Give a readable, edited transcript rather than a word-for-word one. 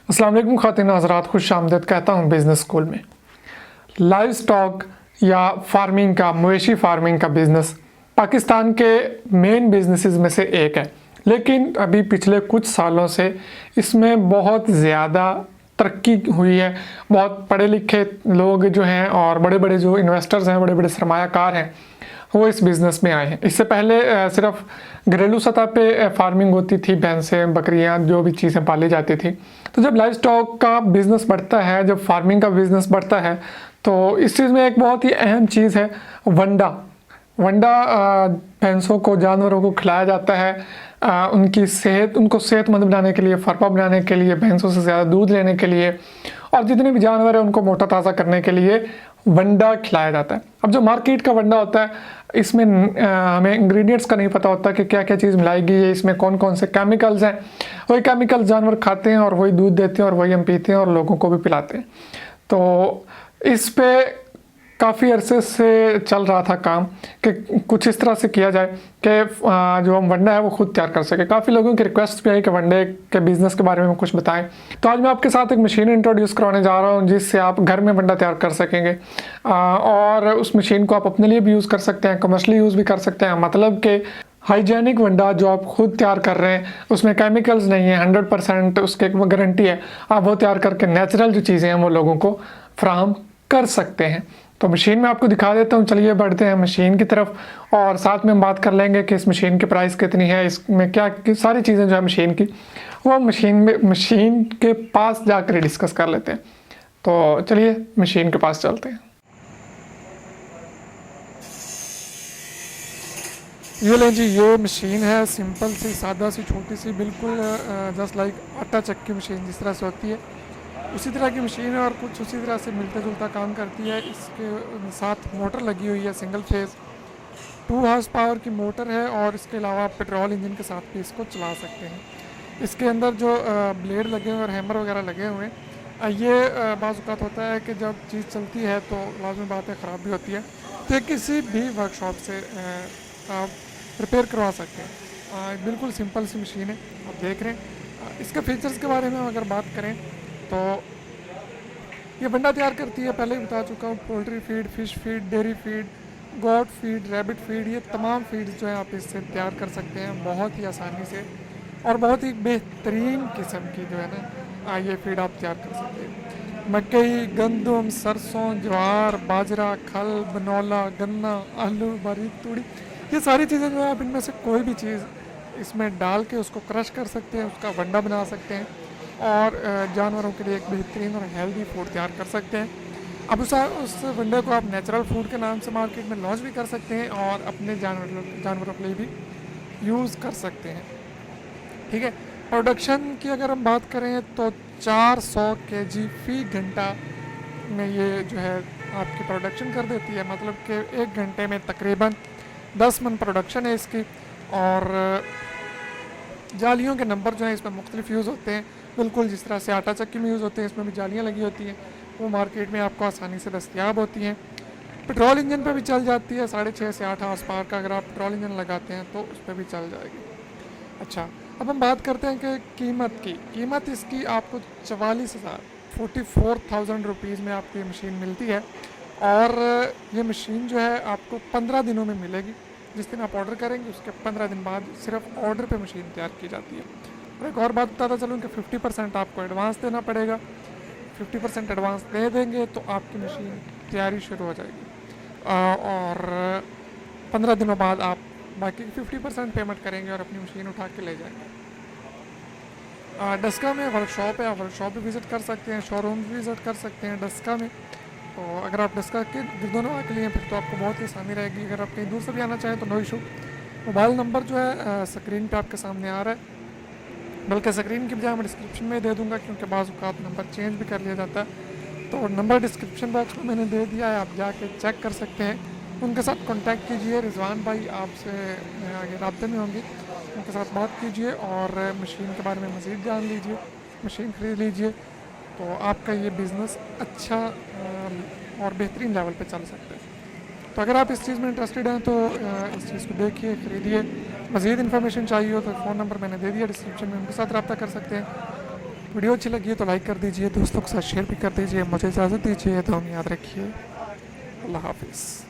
अस्सलाम वालेकुम ख़वातीन हज़रात, खुश आमदीद कहता हूँ बिज़नेस स्कूल में। लाइव स्टॉक या फार्मिंग का, मवेशी फार्मिंग का बिज़नेस पाकिस्तान के मेन बिजनेसेस में से एक है, लेकिन अभी पिछले कुछ सालों से इसमें बहुत ज़्यादा तरक्की हुई है। बहुत पढ़े लिखे लोग जो हैं और बड़े बड़े जो इन्वेस्टर्स हैं, बड़े बड़े सरमायाकार हैं, वो इस बिज़नेस में आए हैं। इससे पहले सिर्फ घरेलू सतह पे फार्मिंग होती थी, भैंसें बकरियां जो भी चीज़ें पाली जाती थी। तो जब लाइव स्टॉक का बिज़नेस बढ़ता है, जब फार्मिंग का बिज़नेस बढ़ता है, तो इस चीज़ में एक बहुत ही अहम चीज़ है वंडा। वंडा भैंसों को, जानवरों को खिलाया जाता है उनको सेहतमंद बनाने के लिए, फरपा बनाने के लिए, भैंसों से ज़्यादा दूध लेने के लिए, और जितने भी जानवर हैं उनको मोटा ताज़ा करने के लिए वंडा खिलाया जाता है। अब जो मार्केट का वंडा होता है, इसमें हमें इंग्रेडिएंट्स का नहीं पता होता कि क्या क्या चीज़ मिलाई गई है, इसमें कौन कौन से केमिकल्स हैं। वही केमिकल्स जानवर खाते हैं और वही दूध देते हैं और वही हम पीते हैं और लोगों को भी पिलाते हैं। तो इस पे काफ़ी अरसे से चल रहा था काम कि कुछ इस तरह से किया जाए कि जो हम वंडा है वो खुद तैयार कर सके। काफ़ी लोगों की रिक्वेस्ट भी आई कि वंडे के बिज़नेस के बारे में कुछ बताएं। तो आज मैं आपके साथ एक मशीन इंट्रोड्यूस कराने जा रहा हूं जिससे आप घर में वंडा तैयार कर सकेंगे, और उस मशीन को आप अपने लिए भी यूज़ कर सकते हैं, कमर्शियली यूज़ भी कर सकते हैं। मतलब कि हाइजेनिक वंडा जो आप खुद तैयार कर रहे हैं, उसमें केमिकल्स नहीं है, 100% उसके गारंटी है। आप वो तैयार करके नेचुरल जो चीज़ें हैं वो लोगों को फ्राहम कर सकते हैं। तो मशीन में आपको दिखा देता हूँ। चलिए बढ़ते हैं मशीन की तरफ, और साथ में हम बात कर लेंगे कि इस मशीन की प्राइस कितनी है, इसमें क्या सारी चीज़ें जो है मशीन की, वो मशीन के पास जाकर डिस्कस कर लेते हैं। तो चलिए मशीन के पास चलते हैं। ये लें जी, ये मशीन है, सिंपल सी, सादा सी, छोटी सी, बिल्कुल जस्ट लाइक आटा चक्की मशीन जिस तरह से होती है उसी तरह की मशीन है, और कुछ उसी तरह से मिलता जुलता काम करती है। इसके साथ मोटर लगी हुई है, सिंगल फेज 2 हॉर्स पावर की मोटर है, और इसके अलावा आप पेट्रोल इंजन के साथ भी इसको चला सकते हैं। इसके अंदर जो ब्लेड लगे हुए और हैमर वगैरह लगे हुए हैं, ये बाज़ औक़ात होता है कि जब चीज़ चलती है तो लाज़मी बात है ख़राब भी होती है, तो ये किसी भी वर्कशॉप से आप रिपेयर करवा सकते हैं। बिल्कुल सिंपल सी मशीन है, आप देख रहे हैं। इसके फीचर्स के बारे में अगर बात करें तो ये वंडा तैयार करती है, पहले ही बता चुका हूँ। Poultry feed, fish feed, dairy feed, got feed, rabbit feed, ये तमाम फीड्स जो है आप इससे तैयार कर सकते हैं बहुत ही आसानी से, और बहुत ही बेहतरीन किस्म की जो है ना ये फीड आप तैयार कर सकते हैं। मकई, गंदम, सरसों, ज्वार, बाजरा, खल, बनौला, गन्ना, आलू, बारीक तूड़ी, ये सारी चीज़ें जो है आप इनमें से कोई भी चीज़ इसमें डाल के उसको क्रश कर सकते हैं, उसका वंडा बना सकते हैं, और जानवरों के लिए एक बेहतरीन और हेल्दी फूड तैयार कर सकते हैं। अब उस वंडे को आप नेचुरल फूड के नाम से मार्केट में लॉन्च भी कर सकते हैं, और अपने जानवरों के लिए भी यूज़ कर सकते हैं। ठीक है, प्रोडक्शन की अगर हम बात करें तो 400 kg फी घंटा में ये जो है आपकी प्रोडक्शन कर देती है। मतलब कि 1 घंटे में तकरीबन 10 मन प्रोडक्शन है इसकी। और जालियों के नंबर जो है इसमें मुख्तलिफ यूज़ होते हैं, बिल्कुल जिस तरह से आटा चक्की में यूज़ होते हैं, इसमें भी जालियाँ लगी होती हैं, वो मार्केट में आपको आसानी से दस्तयाब होती हैं। पेट्रोल इंजन पे भी चल जाती है, 6.5 से 8 हॉर्स पावर का अगर आप पेट्रोल इंजन लगाते हैं तो उस पर भी चल जाएगी। अच्छा, अब हम बात करते हैं कि कीमत इसकी आपको 44,000 रुपीज़ में आपको ये मशीन मिलती है, और ये मशीन जो है आपको 15 दिनों में मिलेगी। जिस दिन आप ऑर्डर करेंगे उसके 15 दिन बाद सिर्फ ऑर्डर पे मशीन तैयार की जाती है। और एक और बात बताता चलूँ कि 50% आपको एडवांस देना पड़ेगा। 50% एडवांस दे देंगे तो आपकी मशीन तैयारी शुरू हो जाएगी, और 15 दिनों बाद आप बाकी 50% पेमेंट करेंगे और अपनी मशीन उठा के ले जाएंगे। डस्का में वर्कशॉप है, आप वर्कशॉप भी विज़िट कर सकते हैं, शोरूम भी विज़िट कर सकते हैं डस्का में। तो अगर आप डस्का के गिरदोनवा के लिए फिर तो आपको बहुत ही आसानी रहेगी। अगर आप कहीं दूर से भी आना चाहें तो नो इशू। मोबाइल नंबर जो है स्क्रीन पे आपके सामने आ रहा है, बल्कि स्क्रीन की बजाय मैं डिस्क्रिप्शन में दे दूंगा, क्योंकि बाज़ औक़ात नंबर चेंज भी कर लिया जाता है। तो नंबर डिस्क्रिप्शन बॉक्स में मैंने दे दिया है, आप जाके चेक कर सकते हैं। उनके साथ कांटेक्ट कीजिए, रिजवान भाई आपसे आगे रब्ते में होंगे, उनके साथ बात कीजिए और मशीन के बारे में मज़ीद जान लीजिए, मशीन ख़रीद लीजिए, तो आपका ये बिज़नेस अच्छा और बेहतरीन लेवल पे चल सकता है। तो अगर आप इस चीज़ में इंटरेस्टेड हैं तो इस चीज़ को देखिए, ख़रीदिए। मज़ीद इन्फॉर्मेशन चाहिए हो तो फ़ोन नंबर मैंने दे दिया डिस्क्रिप्शन में, उनके साथ रब्ता कर सकते हैं। वीडियो अच्छी लगी है तो लाइक कर दीजिए, दोस्तों के साथ शेयर भी कर दीजिए। मुझे इजाज़त दीजिए, तो हम याद रखिए। अल्लाह हाफिज़।